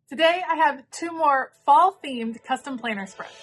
Today I have two more fall themed custom planner spreads.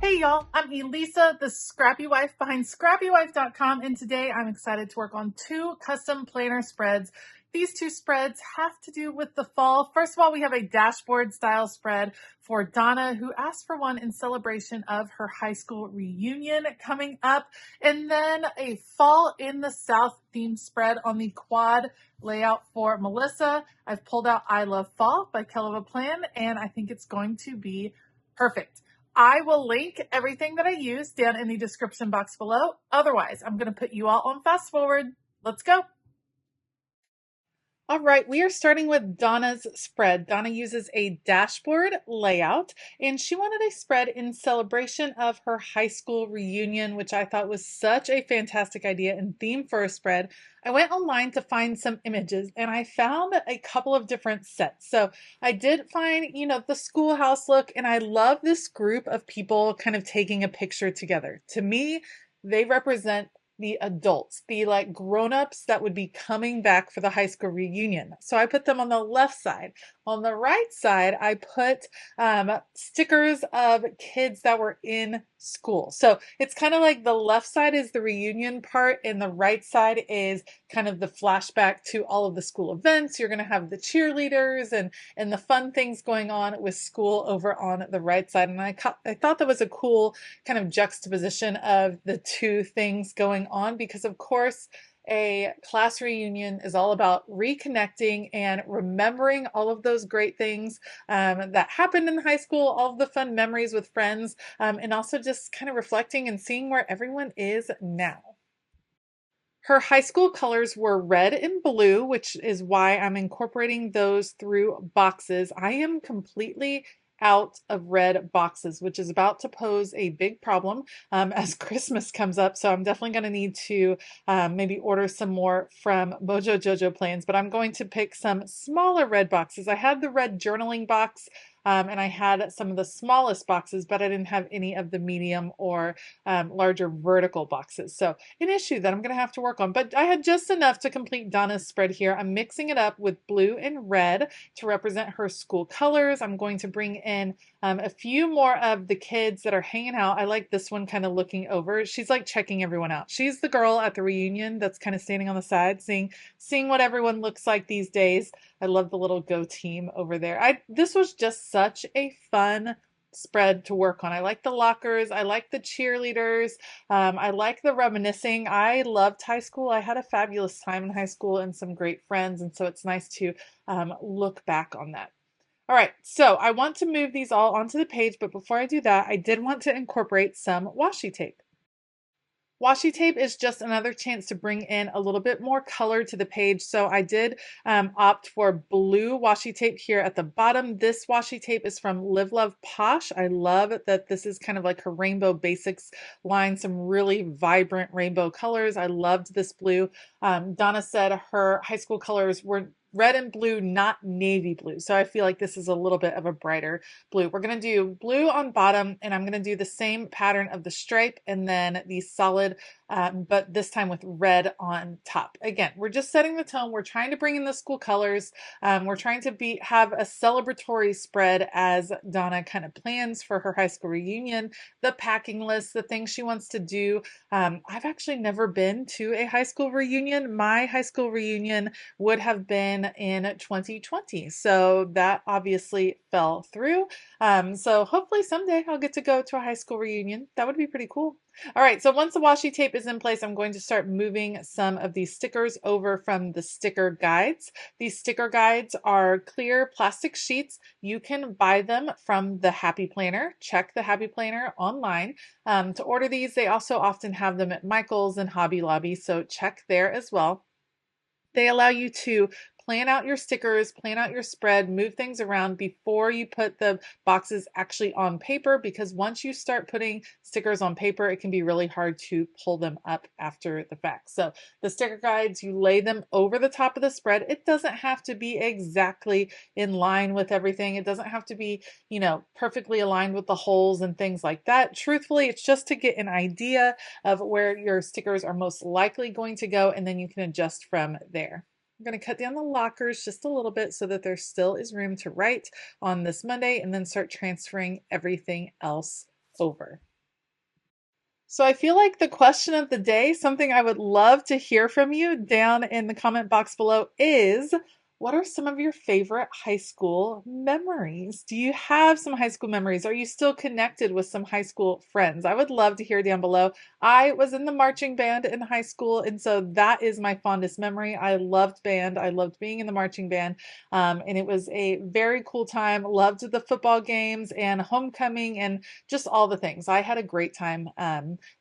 Hey y'all, I'm Elisa, the Scrappy Wife behind ScrappyWife.com, and today I'm excited to work on two custom planner spreads. These two spreads have to do with the fall. First of all, we have a dashboard style spread for Donna, who asked for one in celebration of her high school reunion coming up, and then a fall in the South themed spread on the quad layout for Melissa. I've pulled out I Love Fall by Keleva Plan, and I think it's going to be perfect. I will link everything that I use down in the description box below. Otherwise, I'm going to put you all on fast forward. Let's go. All right, we are starting with Donna's spread. Donna uses a dashboard layout, and she wanted a spread in celebration of her high school reunion, which I thought was such a fantastic idea and theme for a spread. I went online to find some images, and I found a couple of different sets. So I did find, the schoolhouse look, and I love this group of people kind of taking a picture together. To me, they represent the adults, the like grown-ups that would be coming back for the high school reunion. So I put them on the left side. On the right side, I put stickers of kids that were in school. So it's kind of like the left side is the reunion part and the right side is kind of the flashback to all of the school events. You're going to have the cheerleaders and the fun things going on with school over on the right side. And I thought that was a cool kind of juxtaposition of the two things going on, because of course a class reunion is all about reconnecting and remembering all of those great things that happened in high school, all of the fun memories with friends, and also just kind of reflecting and seeing where everyone is now. Her high school colors were red and blue, which is why I'm incorporating those through boxes. I am completely out of red boxes, which is about to pose a big problem as Christmas comes up. So I'm definitely going to need to maybe order some more from Mojo Jojo Plans, but I'm going to pick some smaller red boxes. I had the red journaling box and I had some of the smallest boxes, but I didn't have any of the medium or larger vertical boxes. So an issue that I'm going to have to work on, but I had just enough to complete Donna's spread here. I'm mixing it up with blue and red to represent her school colors. I'm going to bring in a few more of the kids that are hanging out. I like this one kind of looking over. She's like checking everyone out. She's the girl at the reunion that's kind of standing on the side, seeing what everyone looks like these days. I love the little Go team over there. This was just such a fun spread to work on. I like the lockers. I like the cheerleaders. I like the reminiscing. I loved high school. I had a fabulous time in high school and some great friends. And so it's nice to look back on that. All right, so I want to move these all onto the page, but before I do that, I did want to incorporate some washi tape. Washi tape is just another chance to bring in a little bit more color to the page. So I did opt for blue washi tape here at the bottom. This washi tape is from Live Love Posh. I love that this is kind of like her Rainbow Basics line, some really vibrant rainbow colors. I loved this blue. Donna said her high school colors were red and blue, not navy blue. So I feel like this is a little bit of a brighter blue. We're going to do blue on bottom, and I'm going to do the same pattern of the stripe and then the solid, but this time with red on top. Again, we're just setting the tone. We're trying to bring in the school colors. We're trying to have a celebratory spread as Donna kind of plans for her high school reunion, the packing list, the things she wants to do. I've actually never been to a high school reunion. My high school reunion would have been in 2020. So that obviously fell through. So hopefully someday I'll get to go to a high school reunion. That would be pretty cool. All right, so once the washi tape is in place, I'm going to start moving some of these stickers over from the sticker guides. These sticker guides are clear plastic sheets. You can buy them from the Happy Planner. Check the Happy Planner online. To order these, they also often have them at Michael's and Hobby Lobby, so check there as well. They allow you to plan out your stickers, plan out your spread, move things around before you put the boxes actually on paper, because once you start putting stickers on paper, it can be really hard to pull them up after the fact. So the sticker guides, you lay them over the top of the spread. It doesn't have to be exactly in line with everything. It doesn't have to be, perfectly aligned with the holes and things like that. Truthfully, it's just to get an idea of where your stickers are most likely going to go, and then you can adjust from there. I'm going to cut down the lockers just a little bit so that there still is room to write on this Monday, and then start transferring everything else over. So I feel like the question of the day, something I would love to hear from you down in the comment box below, is what are some of your favorite high school memories? Do you have some high school memories? Are you still connected with some high school friends? I would love to hear down below. I was in the marching band in high school, and so that is my fondest memory. I loved band. I loved being in the marching band, and it was a very cool time. Loved the football games and homecoming and just all the things. I had a great time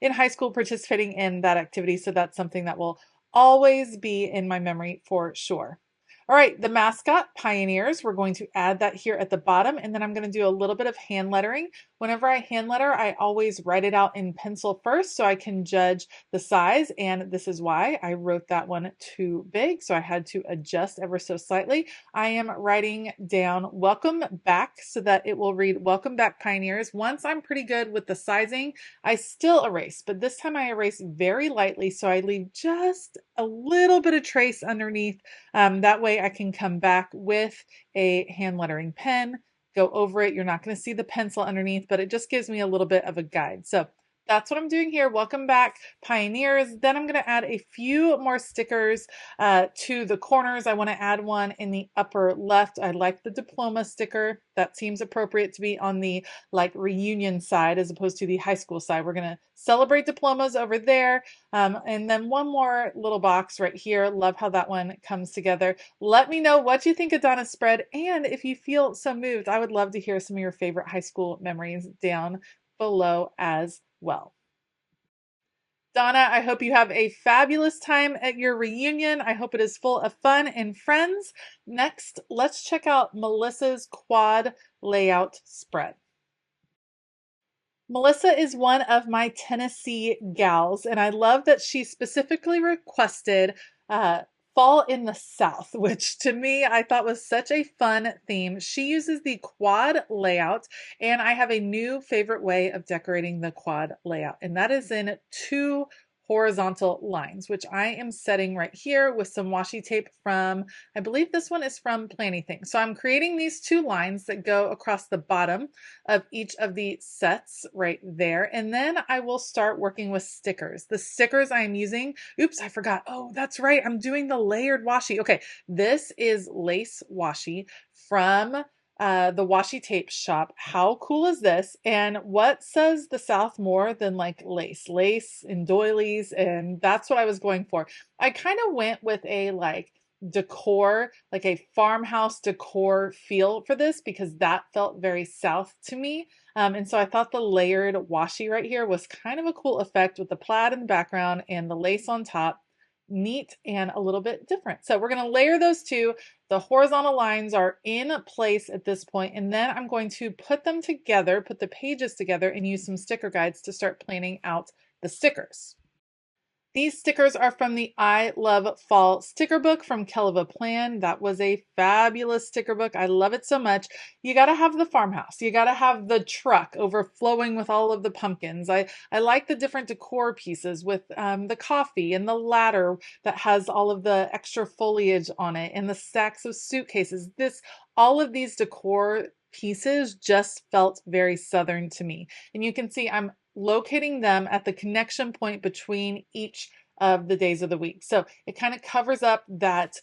in high school participating in that activity, so that's something that will always be in my memory for sure. All right, the mascot, Pioneers, we're going to add that here at the bottom, and then I'm going to do a little bit of hand lettering. Whenever I hand letter, I always write it out in pencil first so I can judge the size, and this is why I wrote that one too big, so I had to adjust ever so slightly. I am writing down welcome back so that it will read welcome back, Pioneers. Once I'm pretty good with the sizing, I still erase, but this time I erase very lightly so I leave just a little bit of trace underneath. That way I can come back with a hand lettering pen, go over it. You're not going to see the pencil underneath, but it just gives me a little bit of a guide. So that's what I'm doing here. Welcome back, Pioneers. Then I'm going to add a few more stickers to the corners. I want to add one in the upper left. I like the diploma sticker. That seems appropriate to be on the reunion side as opposed to the high school side. We're going to celebrate diplomas over there. And then one more little box right here. Love how that one comes together. Let me know what you think of Donna's spread. And if you feel so moved, I would love to hear some of your favorite high school memories down below as well. Donna, I hope you have a fabulous time at your reunion. I hope it is full of fun and friends. Next, let's check out Melissa's quad layout spread. Melissa is one of my Tennessee gals, and I love that she specifically requested Fall in the South, which to me I thought was such a fun theme. She uses the quad layout, and I have a new favorite way of decorating the quad layout, and that is in 2 horizontal lines, which I am setting right here with some washi tape from, I believe this one is from Plannything. So I'm creating these 2 lines that go across the bottom of each of the sets right there. And then I will start working with stickers. The stickers I am using, oops, I forgot. Oh, that's right. I'm doing the layered washi. Okay, this is lace washi from the washi tape shop. How cool is this? And what says the South more than lace and doilies? And that's what I was going for. I kind of went with a decor, like a farmhouse decor feel for this because that felt very South to me. And so I thought the layered washi right here was kind of a cool effect with the plaid in the background and the lace on top. Neat and a little bit different. So we're going to layer those 2. The horizontal lines are in place at this point, and then I'm going to put them together, put the pages together, and use some sticker guides to start planning out the stickers. These stickers are from the I Love Fall sticker book from Kelva Plan. That was a fabulous sticker book. I love it so much. You got to have the farmhouse. You got to have the truck overflowing with all of the pumpkins. I like the different decor pieces with the coffee and the ladder that has all of the extra foliage on it and the stacks of suitcases. All of these decor pieces just felt very Southern to me. And you can see I'm locating them at the connection point between each of the days of the week. So it kind of covers up that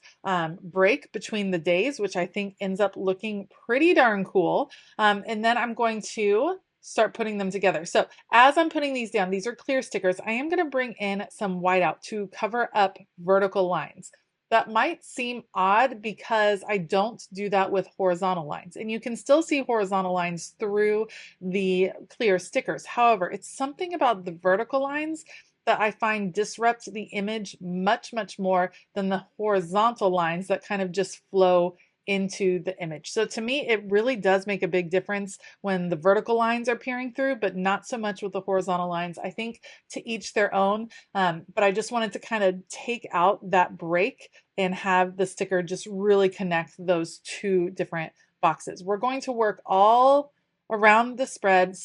break between the days, which I think ends up looking pretty darn cool. And then I'm going to start putting them together. So as I'm putting these down, these are clear stickers. I am going to bring in some whiteout to cover up vertical lines. That might seem odd because I don't do that with horizontal lines, and you can still see horizontal lines through the clear stickers. However, it's something about the vertical lines that I find disrupt the image much, much more than the horizontal lines that kind of just flow into the image. So to me, it really does make a big difference when the vertical lines are peering through, but not so much with the horizontal lines. I think to each their own, but I just wanted to kind of take out that break and have the sticker just really connect those two different boxes. We're going to work all around the spread,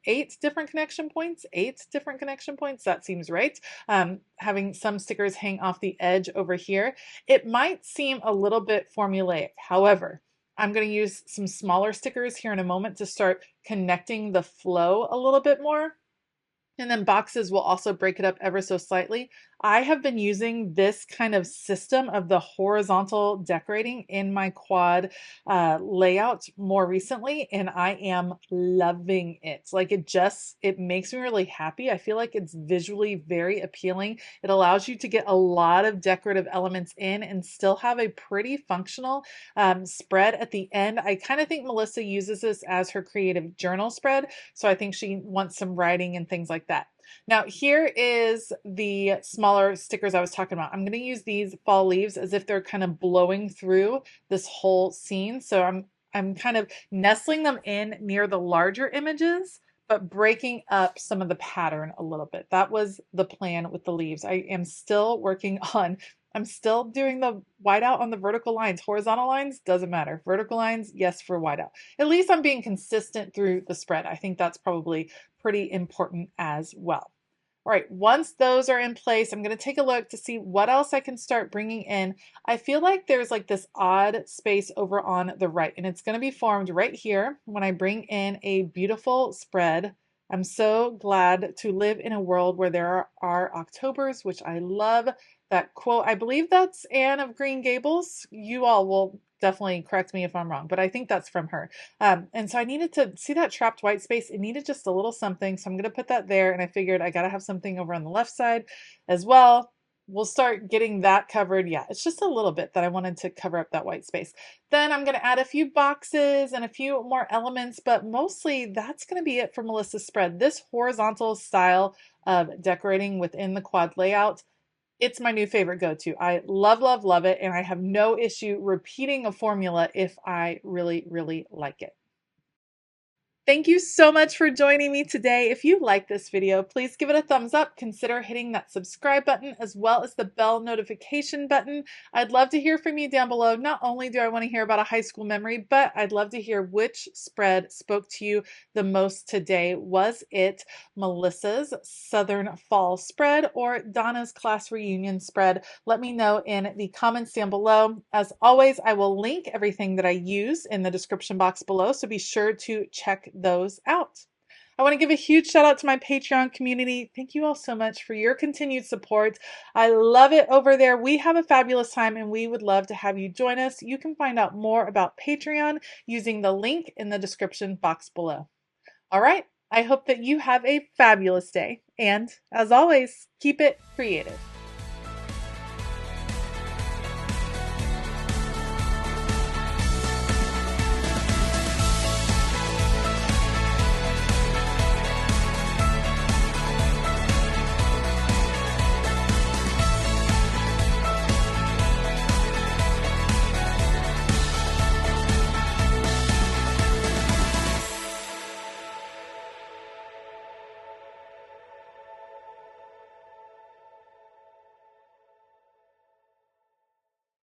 eight different connection points. That seems right. Having some stickers hang off the edge over here. It might seem a little bit formulaic. However, I'm going to use some smaller stickers here in a moment to start connecting the flow a little bit more. And then boxes will also break it up ever so slightly. I have been using this kind of system of the horizontal decorating in my quad layout more recently, and I am loving it. Like it makes me really happy. I feel like it's visually very appealing. It allows you to get a lot of decorative elements in and still have a pretty functional spread at the end. I kind of think Melissa uses this as her creative journal spread, so I think she wants some writing and things like that. Now here is the smaller stickers I was talking about. I'm going to use these fall leaves as if they're kind of blowing through this whole scene. So I'm kind of nestling them in near the larger images, but breaking up some of the pattern a little bit. That was the plan with the leaves. I'm still doing the whiteout on the vertical lines. Horizontal lines, doesn't matter. Vertical lines, yes, for whiteout. At least I'm being consistent through the spread. I think that's probably pretty important as well. All right, once those are in place, I'm going to take a look to see what else I can start bringing in. I feel like there's like this odd space over on the right, and it's going to be formed right here when I bring in a beautiful spread. I'm so glad to live in a world where there are Octobers, which I love. That quote, I believe that's Anne of Green Gables. You all will definitely correct me if I'm wrong, but I think that's from her. And so I needed to see that trapped white space. It needed just a little something. So I'm going to put that there. And I figured I got to have something over on the left side as well. We'll start getting that covered. Yeah, it's just a little bit that I wanted to cover up that white space. Then I'm going to add a few boxes and a few more elements, but mostly that's going to be it for Melissa's spread. This horizontal style of decorating within the quad layout, it's my new favorite go-to. I love, love, love it, and I have no issue repeating a formula if I really, really like it. Thank you so much for joining me today. If you like this video, please give it a thumbs up. Consider hitting that subscribe button as well as the bell notification button. I'd love to hear from you down below. Not only do I want to hear about a high school memory, but I'd love to hear which spread spoke to you the most today. Was it Melissa's Southern Fall spread or Donna's class reunion spread? Let me know in the comments down below. As always, I will link everything that I use in the description box below, so be sure to check those out. I want to give a huge shout out to my Patreon community. Thank you all so much for your continued support. I love it over there. We have a fabulous time and we would love to have you join us. You can find out more about Patreon using the link in the description box below. All right, I hope that you have a fabulous day and as always, keep it creative.